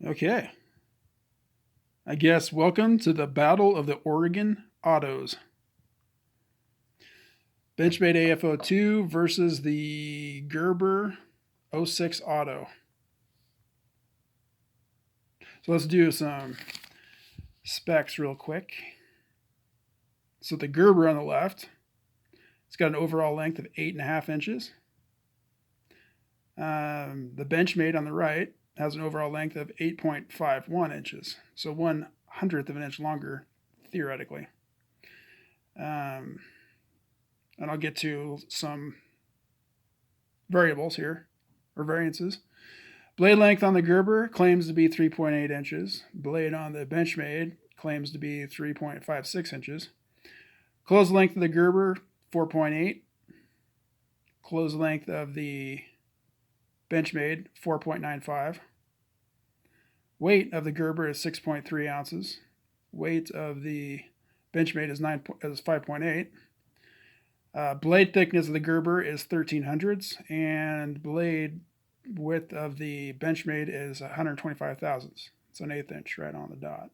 Okay. I guess welcome to the Battle of the Oregon Autos. Benchmade AFO2 versus the Gerber '06 Auto. So let's do some specs real quick. So the Gerber on the left, it's got an overall length of 8.5 inches. The Benchmade on the right has an overall length of 8.51 inches. So 1/100th of an inch longer, theoretically. And I'll get to some variables here, or variances. Blade length on the Gerber claims to be 3.8 inches. Blade on the Benchmade claims to be 3.56 inches. Closed length of the Gerber, 4.8. Closed length of the Benchmade, 4.95. Weight of the Gerber is 6.3 ounces. Weight of the Benchmade is 5.8. Blade thickness of the Gerber is 1300ths, and blade width of the Benchmade is 125 thousandths. It's an 1/8 inch right on the dot.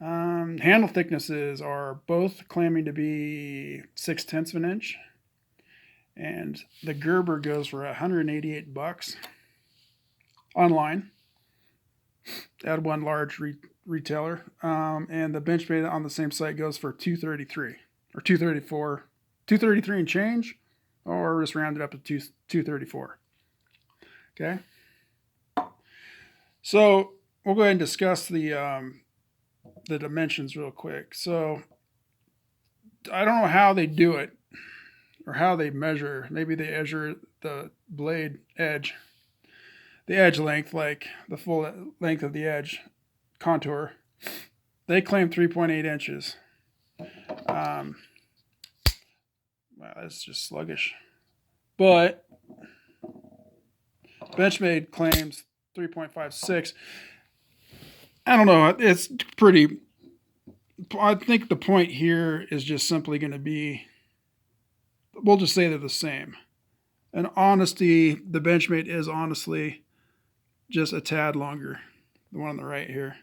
Handle thicknesses are both claiming to be 6/10 of an inch, and the Gerber goes for $188 online at one large retailer, and the Benchmade on the same site goes for $233 or $234. 233 and change, or just round it up to 234. Okay. So we'll go ahead and discuss the dimensions real quick. So I don't know how they do it or how they measure. Maybe they measure the blade edge, the edge length, like the full length of the edge contour. They claim 3.8 inches. Wow, that's just sluggish. But Benchmade claims 3.56. I don't know. It's pretty. I think the point here is just simply going to be, we'll just say they're the same. And honesty, the Benchmade is honestly just a tad longer. The one on the right here.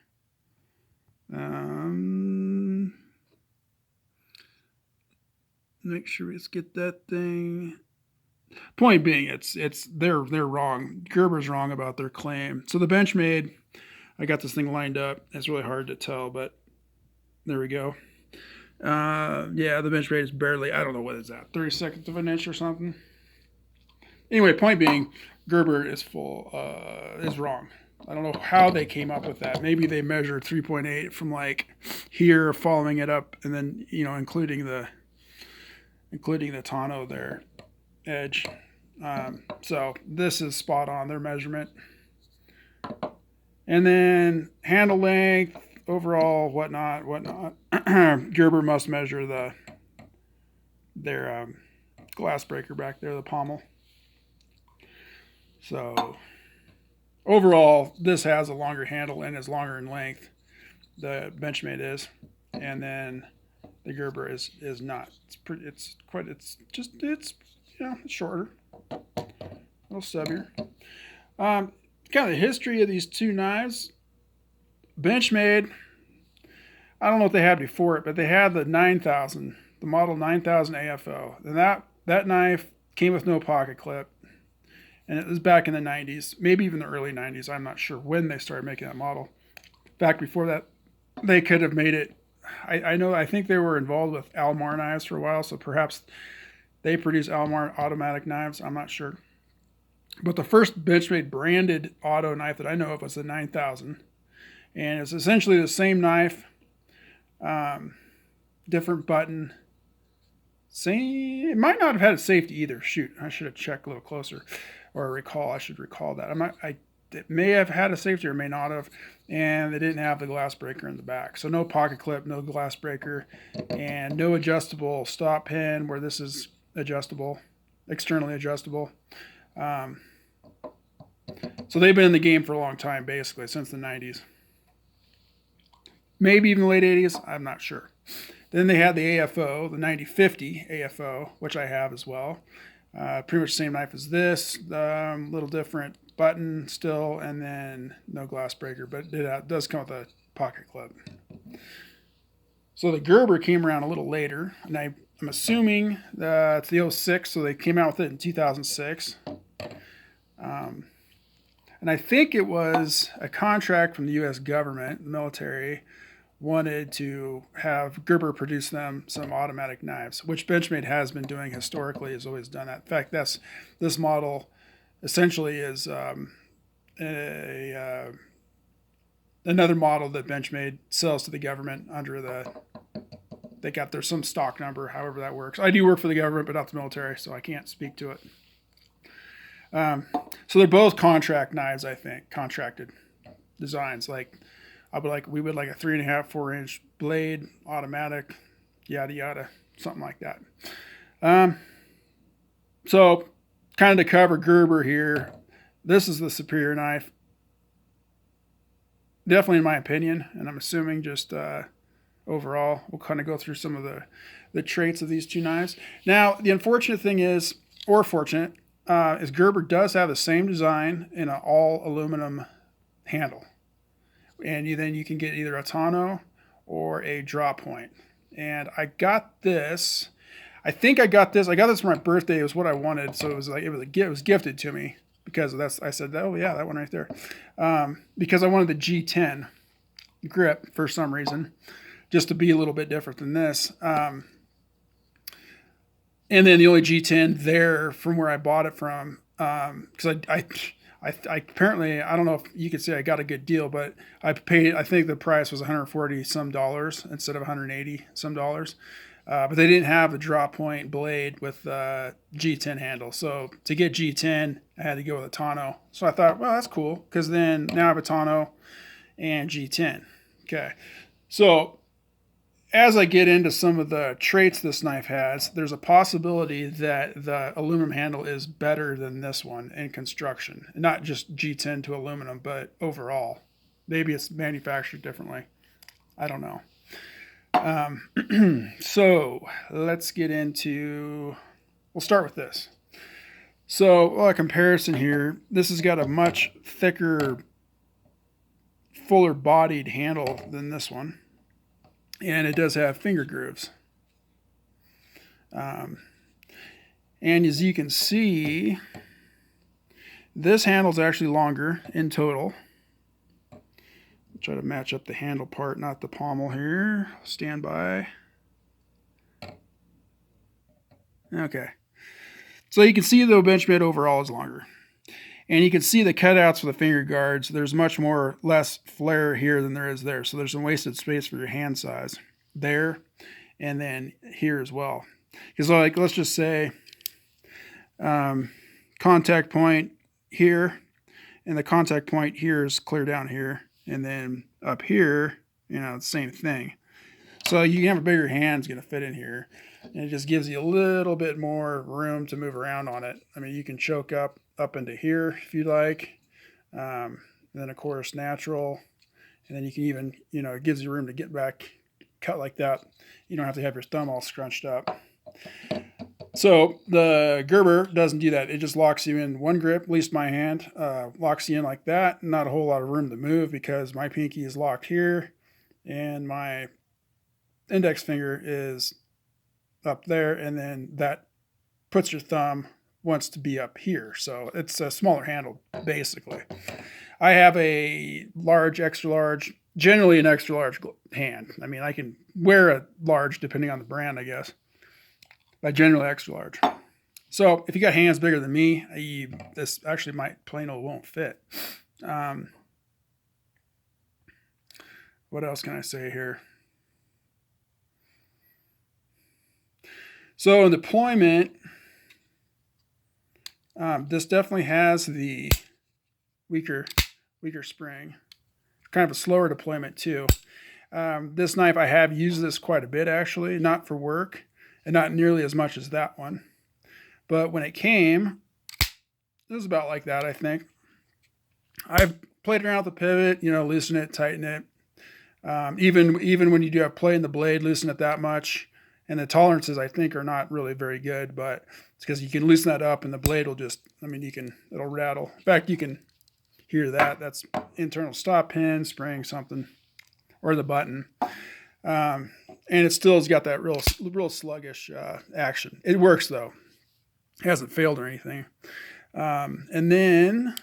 Make sure we get that thing. Point being, they're wrong. Gerber's wrong about their claim. So the Benchmade, I got this thing lined up. It's really hard to tell, but there we go. Yeah, the Benchmade is barely, I don't know what is that, 32nd of an inch or something. Anyway, point being, Gerber is wrong. I don't know how they came up with that. Maybe they measured 3.8 from like here, following it up, and then including the tonneau there edge. So this is spot on their measurement. And then handle length, overall, whatnot. Gerber must measure their glass breaker back there, the pommel. So overall, this has a longer handle and is longer in length. The Benchmade is, and then the Gerber is not. It's shorter, a little stubbier. Kind of the history of these two knives. Benchmade, I don't know what they had before it, but they had the 9000, the model 9000 AFO. And that knife came with no pocket clip. And it was back in the 90s, maybe even the early 90s. I'm not sure when they started making that model. Back before that, they could have made it. I think they were involved with Almar knives for a while, so perhaps they produce Almar automatic knives. I'm not sure. But the first Benchmade branded auto knife that I know of was the 9000. And it's essentially the same knife, different button. It might not have had a safety either. Shoot, I should have checked a little closer, or I should recall that. It may have had a safety or may not have, and they didn't have the glass breaker in the back. So no pocket clip, no glass breaker, and no adjustable stop pin where this is adjustable, externally adjustable. So they've been in the game for a long time, basically, since the 90s. Maybe even the late 80s, I'm not sure. Then they had the AFO, the 9050 AFO, which I have as well. Pretty much the same knife as this, little different button still, and then no glass breaker, but it does come with a pocket clip. So the Gerber came around a little later, and I'm assuming that it's the 06, so they came out with it in 2006. And I think it was a contract from the U.S. government, the military, wanted to have Gerber produce them some automatic knives, which Benchmade has been doing historically, has always done that. In fact, this model essentially is another model that Benchmade sells to the government under they got some stock number, however that works. I do work for the government, but not the military, so I can't speak to it. So they're both contract knives, I think, contracted designs. We would like a 3.5, 4-inch blade, automatic, yada yada, something like that. So kind of to cover Gerber here, this is the superior knife, definitely in my opinion, and I'm assuming just overall. We'll kind of go through some of the traits of these two knives. Now, the unfortunate thing is, or fortunate, is Gerber does have the same design in an all aluminum handle. And then you can get either a tonneau or a draw point. And I got this. I think I got this for my birthday. It was what I wanted, so it was gifted to me because of that. I said, oh yeah, that one right there, because I wanted the G10 grip for some reason, just to be a little bit different than this. And then the only G10 there from where I bought it from, because I apparently, I don't know if you could say I got a good deal, but I think the price was $140 some instead of $180 some. But they didn't have a draw point blade with G10 handle. So to get G10, I had to go with a tonneau. So I thought, well, that's cool, because then now I have a tonneau and G10. Okay. So as I get into some of the traits this knife has, there's a possibility that the aluminum handle is better than this one in construction. Not just G10 to aluminum, but overall. Maybe it's manufactured differently. I don't know. So let's get into, we'll start with this. So a comparison here, this has got a much thicker, fuller bodied handle than this one. And it does have finger grooves. And as you can see, this handle is actually longer in total. I'll try to match up the handle part, not the pommel here. Stand by. Okay. So you can see the Benchmade overall is longer. And you can see the cutouts for the finger guards. There's much less flare here than there is there. So there's some wasted space for your hand size there, and then here as well. Because let's just say contact point here, and the contact point here is clear down here, and then up here, the same thing. So you can have a bigger hand, it's going to fit in here, and it just gives you a little bit more room to move around on it. I mean, you can choke up into here if you like. And then of course natural, and then you can even, it gives you room to get back, cut like that. You don't have to have your thumb all scrunched up. So the Gerber doesn't do that. It just locks you in one grip, at least my hand, locks you in like that. Not a whole lot of room to move because my pinky is locked here and my index finger is up there, and then that puts your thumb wants to be up here. So it's a smaller handle, basically. I have a large, extra large, generally an extra large hand. I mean, I can wear a large depending on the brand, I guess, but generally extra large. So if you got hands bigger than me, this actually plain old won't fit. What else can I say here? So in deployment, this definitely has the weaker spring, kind of a slower deployment too. This knife, I have used this quite a bit actually, not for work and not nearly as much as that one. But when it came, it was about like that, I think. I've played around with the pivot, loosen it, tighten it. Even when you do have play in the blade, loosen it that much. And the tolerances, I think, are not really very good, but it's because you can loosen that up and the blade will just, it'll rattle. In fact, you can hear that. That's internal stop pin, spring something, or the button. And it still has got that real sluggish action. It works though. It hasn't failed or anything. And then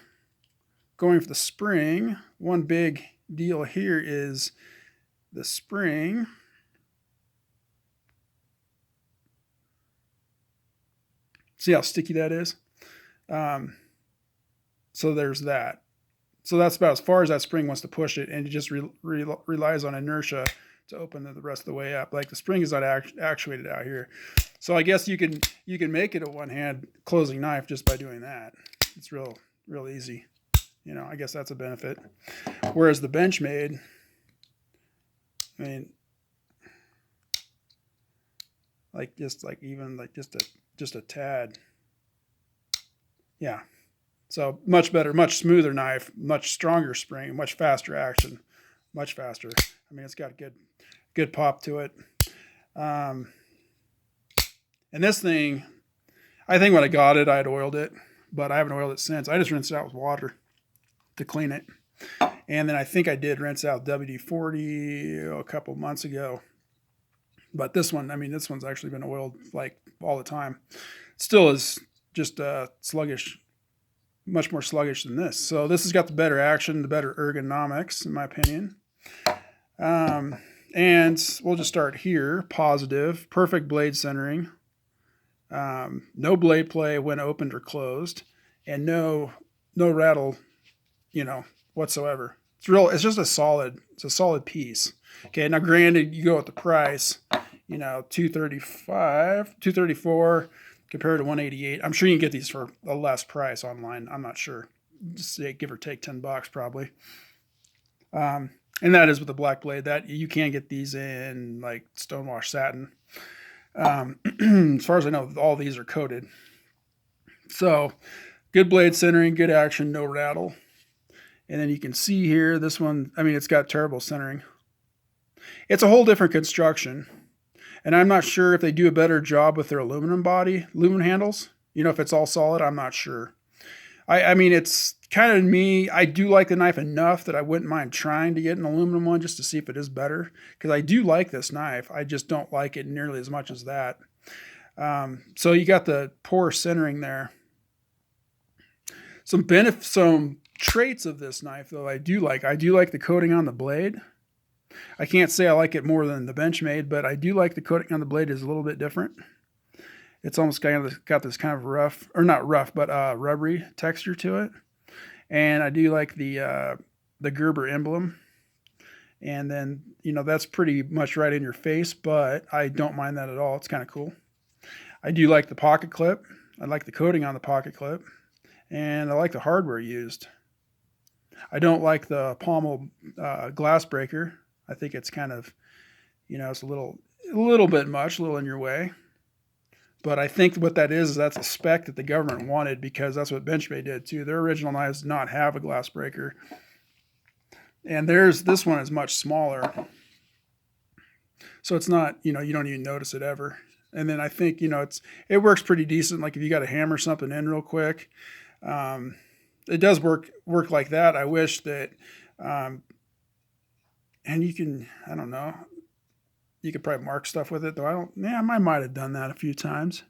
going for the spring, one big deal here is the spring. See how sticky that is? So there's that. So that's about as far as that spring wants to push it, and it just relies on inertia to open it the rest of the way up. Like the spring is not actuated out here. So I guess you can make it a one-hand closing knife just by doing that. It's real easy. I guess that's a benefit. Whereas the Benchmade, I mean, just a tad. Yeah. So much better, much smoother knife, much stronger spring, much faster action, much faster. I mean, it's got good pop to it. And this thing, I think when I got it, I had oiled it, but I haven't oiled it since. I just rinsed it out with water to clean it. And then I think I did rinse out WD-40 a couple months ago. But this one's actually been oiled like all the time. Still is just sluggish, much more sluggish than this. So this has got the better action, the better ergonomics, in my opinion. And we'll just start here. Positive, perfect blade centering. No blade play when opened or closed, and no rattle, whatsoever. It's just a solid piece. Okay, now granted, you go with the price, $234 compared to $188. I'm sure you can get these for a less price online. I'm not sure. Just say give or take $10 probably. And that is with the black blade. That you can get these in like stonewash satin. As far as I know, all these are coated. So good blade centering, good action, no rattle. And then you can see here, this one, it's got terrible centering. It's a whole different construction. And I'm not sure if they do a better job with their aluminum handles. If it's all solid, I'm not sure. It's kind of me. I do like the knife enough that I wouldn't mind trying to get an aluminum one just to see if it is better. Because I do like this knife. I just don't like it nearly as much as that. So you got the poor centering there. Some traits of this knife, though, I do like. I do like the coating on the blade. I can't say I like it more than the Benchmade, but I do like the coating on the blade is a little bit different. It's almost got this kind of rough, or not rough, but rubbery texture to it. And I do like the Gerber emblem. And then, that's pretty much right in your face, but I don't mind that at all. It's kind of cool. I do like the pocket clip. I like the coating on the pocket clip. And I like the hardware used. I don't like the pommel glass breaker. I think it's kind of, it's a little bit much, a little in your way. But I think what that is that's a spec that the government wanted because that's what Benchmade did too. Their original knives did not have a glass breaker. And this one is much smaller. So it's not, you don't even notice it ever. And then I think, it works pretty decent. Like if you got to hammer something in real quick, it does work like that. I wish that, and you can, I don't know, you could probably mark stuff with it, though I might have done that a few times.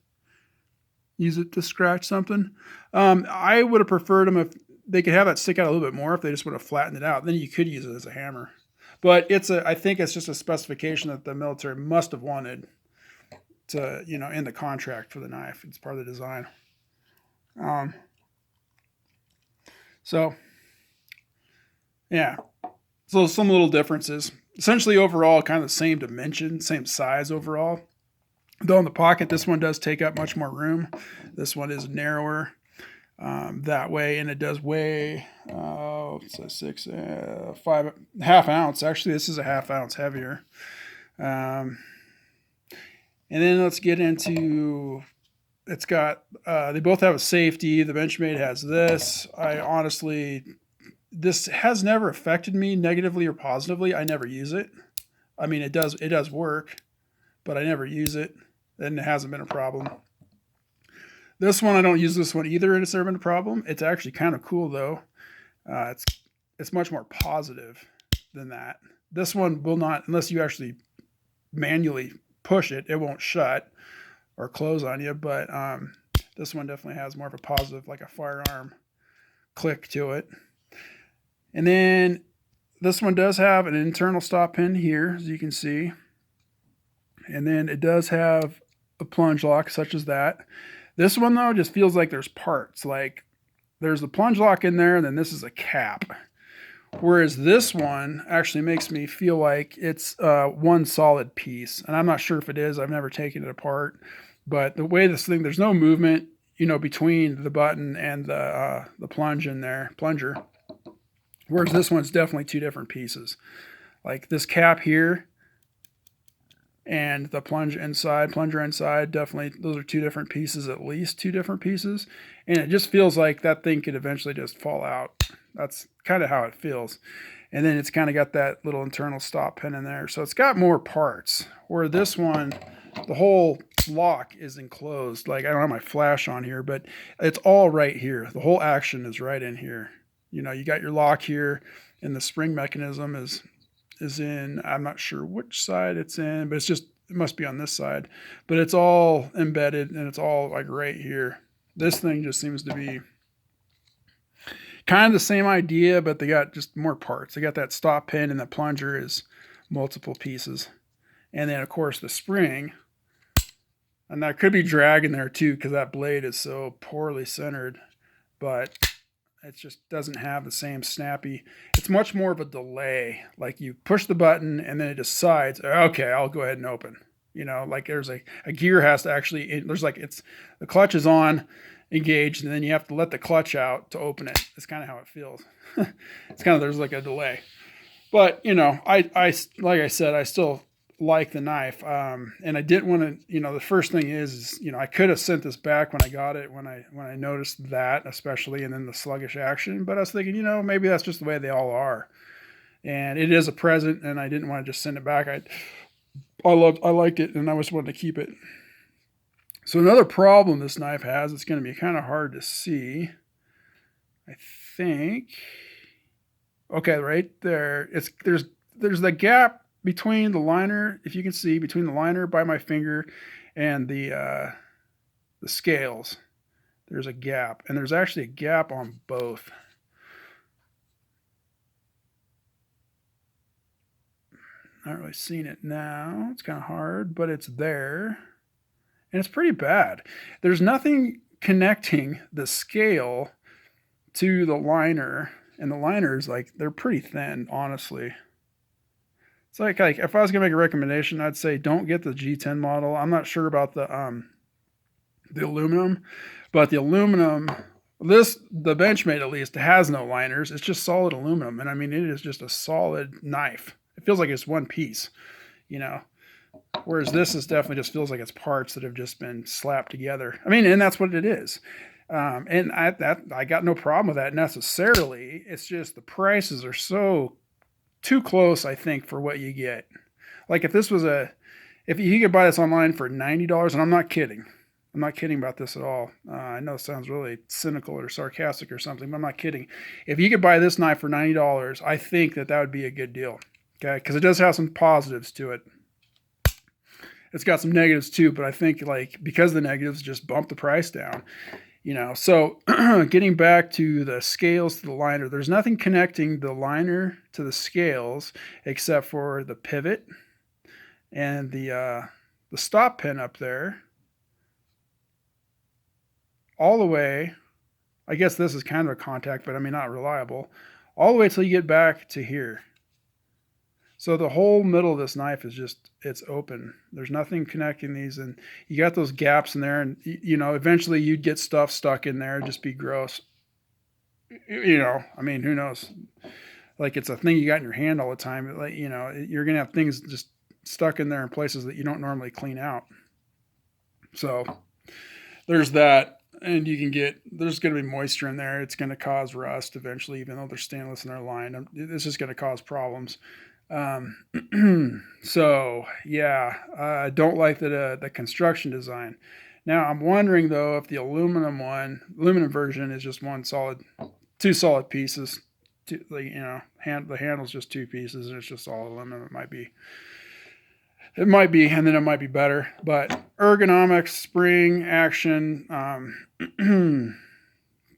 Use it to scratch something. I would have preferred them if they could have that stick out a little bit more, if they just would have flattened it out. Then you could use it as a hammer. But I think it's just a specification that the military must have wanted to, in the contract for the knife. It's part of the design. So, yeah. So some little differences. Essentially overall, kind of the same dimension, same size overall. Though in the pocket, this one does take up much more room. This one is narrower that way, and it does weigh, it's a 5 half ounce. Actually, this is a half ounce heavier. And then let's get into, it's got, they both have a safety. The Benchmade has this. This has never affected me negatively or positively. I never use it. It does work, but I never use it, and it hasn't been a problem. This one, I don't use this one either, and it's never been a problem. It's actually kind of cool, though. It's much more positive than that. This one will not, unless you actually manually push it, it won't shut or close on you. But this one definitely has more of a positive, like a firearm click to it. And then this one does have an internal stop pin here, as you can see. And then it does have a plunge lock, such as that. This one, though, just feels like there's parts. Like there's the plunge lock in there, and then this is a cap. Whereas this one actually makes me feel like it's one solid piece. And I'm not sure if it is. I've never taken it apart. But the way this thing, there's no movement, between the button and the plunge in there, plunger. Whereas this one's definitely two different pieces. Like this cap here and the plunger inside, definitely those are two different pieces, at least two different pieces. And it just feels like that thing could eventually just fall out. That's kind of how it feels. And then it's kind of got that little internal stop pin in there. So it's got more parts. Where this one, the whole lock is enclosed. Like I don't have my flash on here, but it's all right here. The whole action is right in here. You got your lock here, and the spring mechanism is in, I'm not sure which side it's in, but it must be on this side. But it's all embedded, and it's all like right here. This thing just seems to be kind of the same idea, but they got just more parts. They got that stop pin, and the plunger is multiple pieces. And then, of course, the spring. And that could be drag in there, too, because that blade is so poorly centered. But it just doesn't have the same snappy. It's much more of a delay. Like you push the button and then it decides, okay, I'll go ahead and open. Like there's a gear has to actually, the clutch is on, engaged, and then you have to let the clutch out to open it. That's kind of how it feels. It's kind of, there's like a delay. But, I like I said, I still like the knife. And I didn't want to, the first thing is, I could have sent this back when I got it, when I noticed that, especially, and then the sluggish action. But I was thinking, maybe that's just the way they all are. And it is a present, and I didn't want to just send it back. I liked it, and I just wanted to keep it. So another problem this knife has, it's going to be kind of hard to see. I think. Okay, right there. There's the gap between the liner, if you can see, between the liner by my finger and the scales. There's a gap, and there's actually a gap on both. Not really seeing it now. It's kind of hard, but it's there. And it's pretty bad. There's nothing connecting the scale to the liner. And the liners, they're pretty thin, honestly. It's like if I was going to make a recommendation, I'd say don't get the G10 model. I'm not sure about the aluminum. But the aluminum, the Benchmade at least, has no liners. It's just solid aluminum. And I mean, it is just a solid knife. It feels like it's one piece, Whereas this is definitely just feels like it's parts that have just been slapped together. I mean, and that's what it is. And I got no problem with that necessarily. It's just the prices are so too close, I think, for what you get. Like if you could buy this online for $90, and I'm not kidding. I'm not kidding about this at all. I know it sounds really cynical or sarcastic or something, but I'm not kidding. If you could buy this knife for $90, I think that would be a good deal. Okay, because it does have some positives to it. It's got some negatives too, but I think because the negatives just bump the price down. So getting back to the scales to the liner, there's nothing connecting the liner to the scales except for the pivot and the stop pin up there. All the way, I guess this is kind of a contact, but I mean not reliable, all the way till you get back to here. So the whole middle of this knife is it's open. There's nothing connecting these, and you got those gaps in there, and eventually you'd get stuff stuck in there. It'd just be gross. I mean, who knows? Like it's a thing you got in your hand all the time. You're gonna have things just stuck in there in places that you don't normally clean out. So there's that, and there's going to be moisture in there. It's going to cause rust eventually, even though they're stainless in their line. It's just going to cause problems. So yeah, I don't like the construction design. Now I'm wondering though if the aluminum version is just two solid pieces. two, like, the handle's just two pieces and it's just all aluminum. It might be, and then it might be better. But ergonomics, spring, action,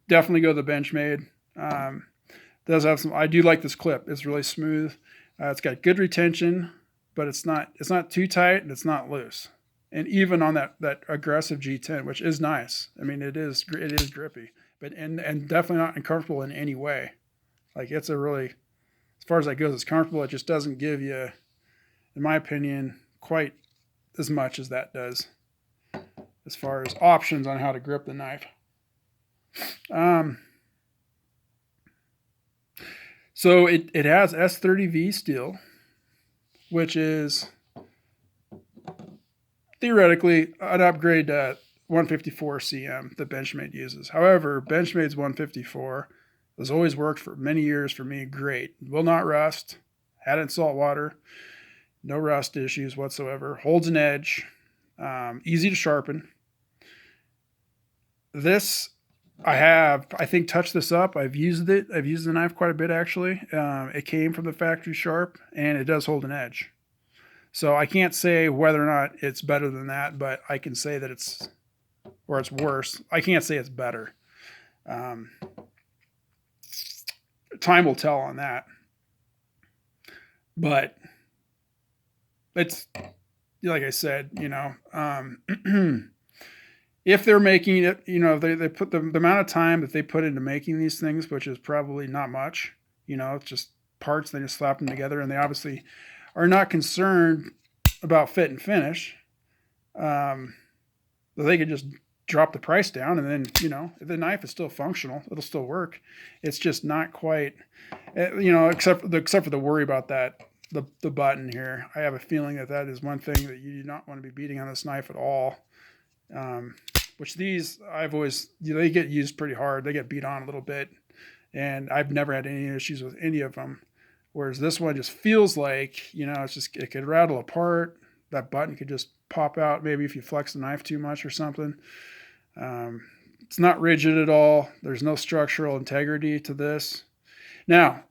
definitely go the Benchmade. Does have some. I do like this clip. It's really smooth. It's got good retention, but it's not too tight and it's not loose. And even on that aggressive G10, which is nice. I mean, it is grippy, but and definitely not uncomfortable in any way. Like, it's a really, as far as that goes, it's comfortable. It just doesn't give you, in my opinion, quite as much as that does, as far as options on how to grip the knife. So it has S30V steel, which is theoretically an upgrade to 154 CM that Benchmade uses. However, Benchmade's 154 has always worked for many years for me. Great. Will not rust. Had it in salt water. No rust issues whatsoever. Holds an edge. Easy to sharpen. This, I think, touched this up. I've used it. I've used the knife quite a bit, actually. It came from the factory sharp, and it does hold an edge. So I can't say whether or not it's better than that, but I can say that it's worse. I can't say it's better. Time will tell on that. But it's, like I said, if they're making it, they put the amount of time that they put into making these things, which is probably not much, it's just parts, they just slap them together, and they obviously are not concerned about fit and finish. They could just drop the price down, and then, if the knife is still functional, it'll still work. It's just not quite, except for the worry about that, the button here. I have a feeling that is one thing that you do not want to be beating on this knife at all. Which these, they get used pretty hard. They get beat on a little bit, and I've never had any issues with any of them. Whereas this one just feels like, it could rattle apart. That button could just pop out, maybe if you flex the knife too much or something. It's not rigid at all. There's no structural integrity to this. Now,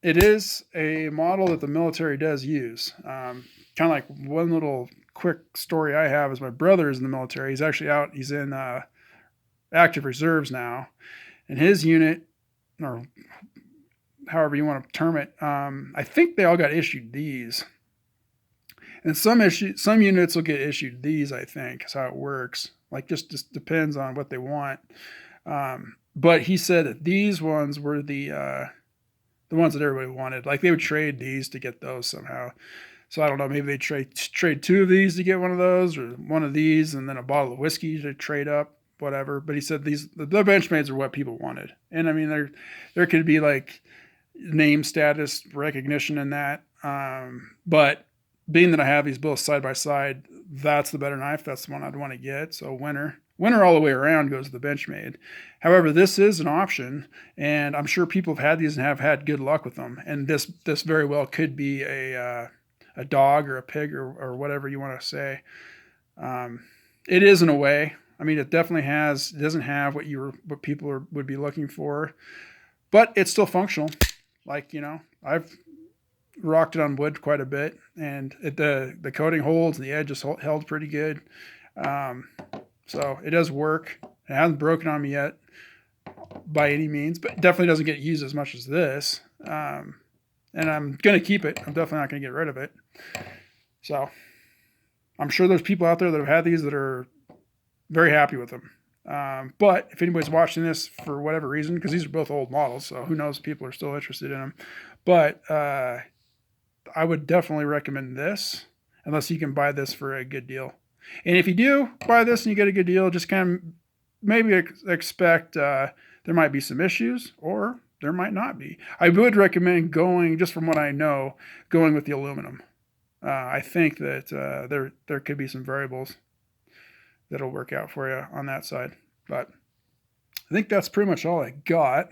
it is a model that the military does use. Kind of like one little quick story I have is my brother is in the military. He's actually out. He's in active reserves now. And his unit, or however you want to term it, I think they all got issued these. And some units will get issued these, I think, is how it works. Like, just depends on what they want. But he said that these ones were the ones that everybody wanted. Like, they would trade these to get those somehow. So I don't know, maybe they trade two of these to get one of those, or one of these and then a bottle of whiskey to trade up, whatever. But he said the Benchmades are what people wanted. And I mean, there could be like name status recognition in that. But being that I have these both side by side, that's the better knife. That's the one I'd want to get. So winner all the way around goes to the Benchmade. However, this is an option, and I'm sure people have had these and have had good luck with them. And this very well could be a dog or a pig or whatever you want to say. It is in a way. I mean, it definitely doesn't have what people would be looking for, but it's still functional. Like, I've rocked it on wood quite a bit, and the coating holds and the edge is held pretty good. So it does work. It hasn't broken on me yet by any means, but it definitely doesn't get used as much as this. And I'm going to keep it. I'm definitely not going to get rid of it. So I'm sure there's people out there that have had these that are very happy with them. But if anybody's watching this for whatever reason, because these are both old models, so who knows if people are still interested in them. But I would definitely recommend this, unless you can buy this for a good deal. And if you do buy this and you get a good deal, just kind of maybe expect there might be some issues, or there might not be. I would recommend going, just from what I know, going with the aluminum. I think that there could be some variables that'll work out for you on that side. But I think that's pretty much all I got.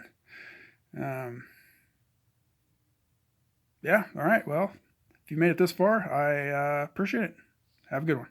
Yeah, all right. Well, if you made it this far, I appreciate it. Have a good one.